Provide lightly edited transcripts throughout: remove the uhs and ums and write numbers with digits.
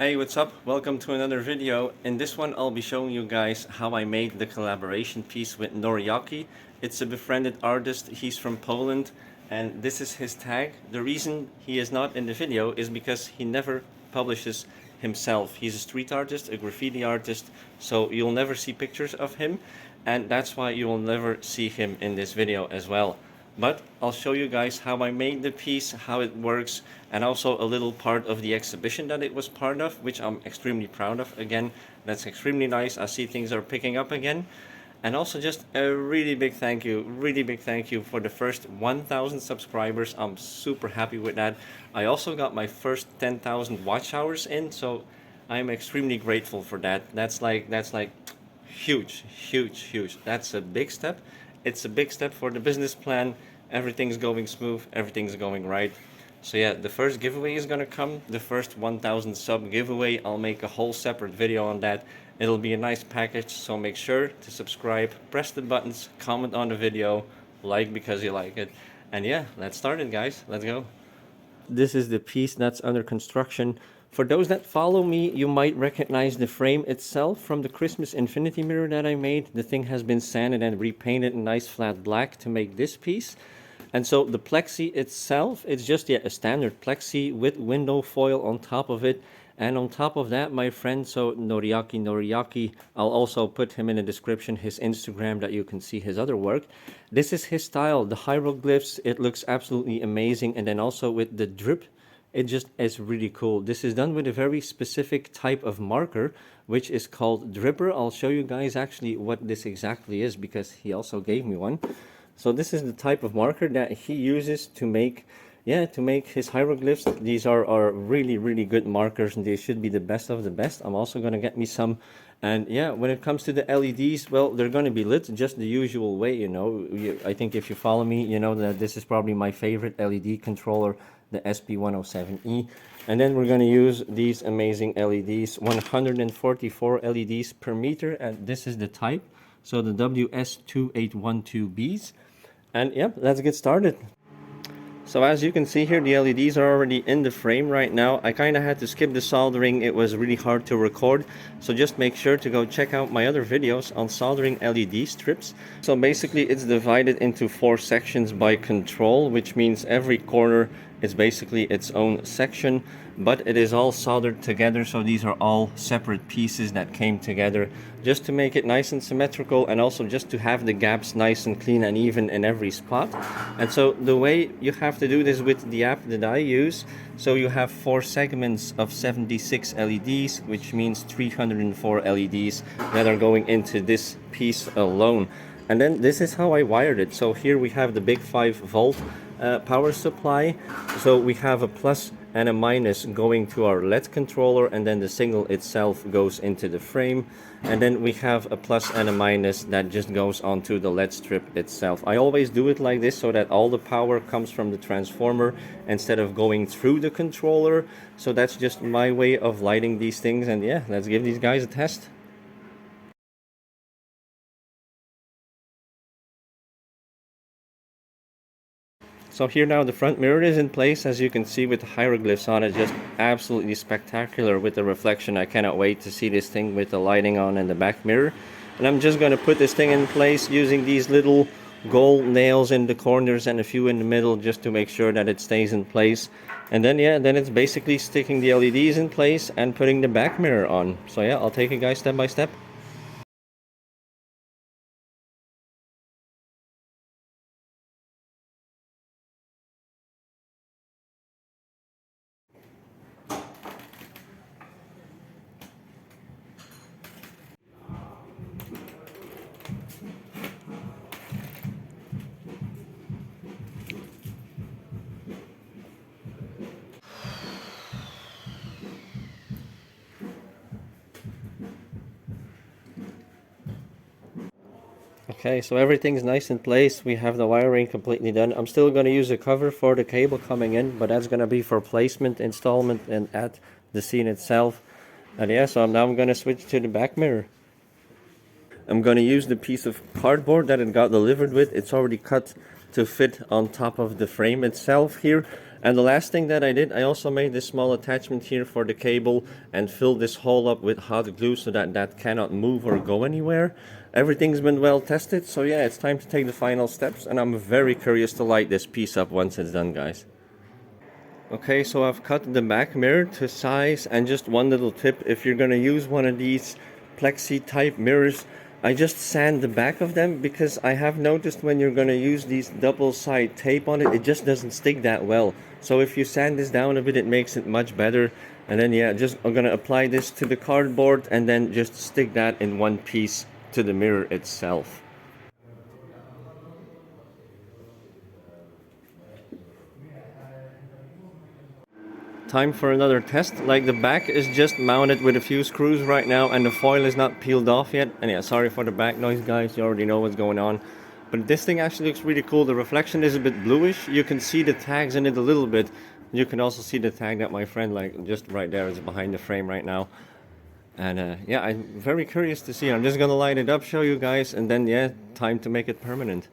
Hey, what's up? Welcome to another video. In this one I'll be showing you guys how I made the collaboration piece with Noriaki. It's a befriended artist, he's from Poland, and this is his tag. The reason he is not in the video is because he never publishes himself. He's a street artist, a graffiti artist, so you'll never see pictures of him, and that's why you will never see him in this video as well. But I'll show you guys how I made the piece, how it works, and also a little part of the exhibition that it was part of, which I'm extremely proud of. Again, that's extremely nice. I see things are picking up again. And also just a really big thank you for the first 1,000 subscribers. I'm super happy with that. I also got my first 10,000 watch hours in, so I'm extremely grateful for that. That's like huge. That's a big step. It's a big step for the business plan. Everything's going smooth, everything's going right. So yeah, the first giveaway is gonna come, the first 1,000 sub giveaway. I'll make a whole separate video on that. It'll be a nice package, so make sure to subscribe, press the buttons, comment on the video, like because you like it. And yeah, let's start it, guys. Let's go. This is the piece that's under construction. For those that follow me, you might recognize the frame itself from the Christmas infinity mirror that I made. The thing has been sanded and repainted in nice flat black to make this piece. And so the plexi itself, it's just a standard plexi with window foil on top of it. And on top of that, my friend, so Noriaki, I'll also put him in the description, his Instagram, that you can see his other work. This is his style, the hieroglyphs, it looks absolutely amazing. And then also with the drip, it just is really cool. This is done with a very specific type of marker, which is called dripper. I'll show you guys actually what this exactly is because he also gave me one. So this is the type of marker that he uses to make his hieroglyphs. These are really good markers, and they should be the best of the best. I'm also going to get me some. And yeah, when it comes to the LEDs, well, they're going to be lit just the usual way, you know. I think if you follow me, you know that this is probably my favorite LED controller, the SP107E. And then we're going to use these amazing LEDs, 144 LEDs per meter, and this is the type, so the WS2812Bs. And yeah, let's get started. So as you can see here, the LEDs are already in the frame right now. I kind of had to skip the soldering. It was really hard to record. So just make sure to go check out my other videos on soldering LED strips. So basically it's divided into 4 sections by control, which means every corner is basically its own section, but it is all soldered together. So these are all separate pieces that came together just to make it nice and symmetrical, and also just to have the gaps nice and clean and even in every spot. And so the way you have to do this with the app that I use, so you have 4 segments of 76 LEDs, which means 304 LEDs that are going into this piece alone. And then this is how I wired it. So here we have the big 5-volt power supply. So we have a plus and a minus going to our LED controller, and then the signal itself goes into the frame. And then we have a plus and a minus that just goes onto the LED strip itself. I always do it like this so that all the power comes from the transformer instead of going through the controller. So that's just my way of lighting these things. And yeah, let's give these guys a test. So here now the front mirror is in place, as you can see, with the hieroglyphs on it. Just absolutely spectacular with the reflection. I cannot wait to see this thing with the lighting on in the back mirror. And I'm just going to put this thing in place using these little gold nails in the corners and a few in the middle, just to make sure that it stays in place. And then yeah, then it's basically sticking the LEDs in place and putting the back mirror on. So yeah, I'll take you guys step by step. Okay, so everything's nice in place. We have the wiring completely done. I'm still going to use a cover for the cable coming in, but that's going to be for placement, installment, and at the scene itself. And yeah, so now I'm going to switch to the back mirror. I'm going to use the piece of cardboard that it got delivered with. It's already cut to fit on top of the frame itself here. And the last thing that I did, I also made this small attachment here for the cable and filled this hole up with hot glue so that that cannot move or go anywhere. Everything's been well tested, so yeah, it's time to take the final steps, and I'm very curious to light this piece up once it's done, guys. Okay, so I've cut the back mirror to size, and just one little tip, if you're gonna use one of these plexi type mirrors, I just sand the back of them, because I have noticed when you're gonna use these double side tape on it, it just doesn't stick that well. So if you sand this down a bit, it makes it much better. And then yeah, I'm gonna apply this to the cardboard and then just stick that in one piece to the mirror itself. Time for another test. Like, the back is just mounted with a few screws right now, and the foil is not peeled off yet. And yeah, sorry for the back noise, guys, you already know what's going on. But this thing actually looks really cool. The reflection is a bit bluish. You can see the tags in it a little bit. You can also see the tag that my friend, like, just right there is behind the frame right now. And yeah, I'm very curious to see. I'm just gonna light it up, show you guys, and then yeah, time to make it permanent.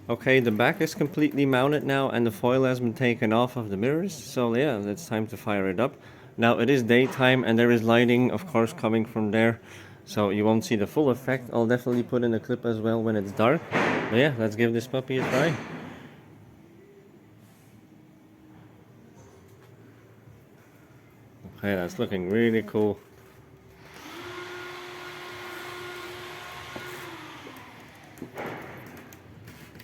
Okay, the back is completely mounted now, and the foil has been taken off of the mirrors, so yeah, it's time to fire it up. Now it is daytime and there is lighting, of course, coming from there, so you won't see the full effect. I'll definitely put in a clip as well when it's dark. But yeah, let's give this puppy a try. Okay, that's looking really cool.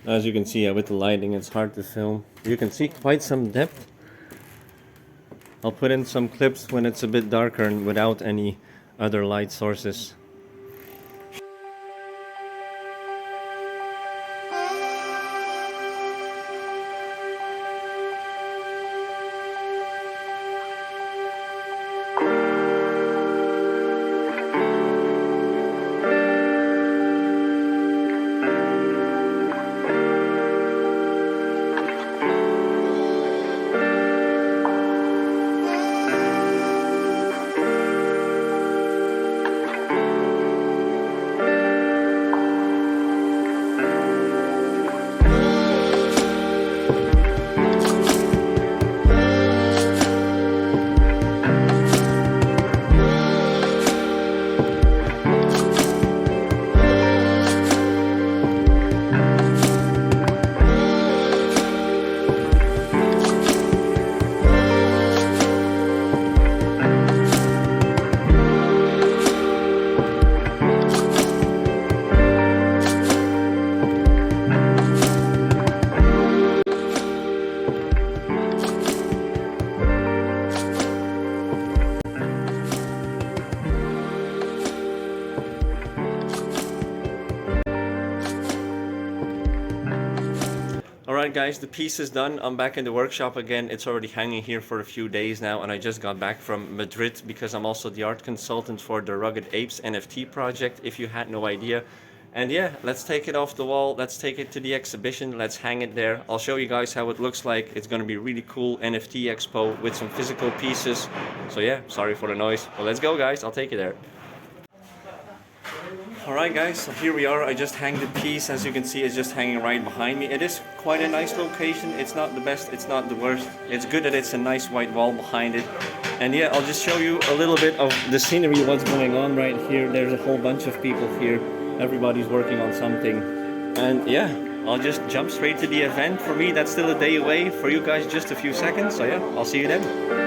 As you can see, with the lighting, it's hard to film. You can see quite some depth. I'll put in some clips when it's a bit darker and without any other light sources. Alright guys, the piece is done. I'm back in the workshop again. It's already hanging here for a few days now, and I just got back from Madrid because I'm also the art consultant for the Rugged Apes NFT project, if you had no idea. And yeah, let's take it off the wall, let's take it to the exhibition, let's hang it there. I'll show you guys how it looks like. It's gonna be really cool NFT expo with some physical pieces. So yeah, sorry for the noise. Well, let's go guys, I'll take you there. Alright guys, so here we are. I just hang the piece. As you can see, it's just hanging right behind me. It is quite a nice location. It's not the best, it's not the worst. It's good that it's a nice white wall behind it. And yeah, I'll just show you a little bit of the scenery, what's going on right here. There's a whole bunch of people here. Everybody's working on something. And yeah, I'll just jump straight to the event. For me, that's still a day away. For you guys, just a few seconds. So yeah, I'll see you then.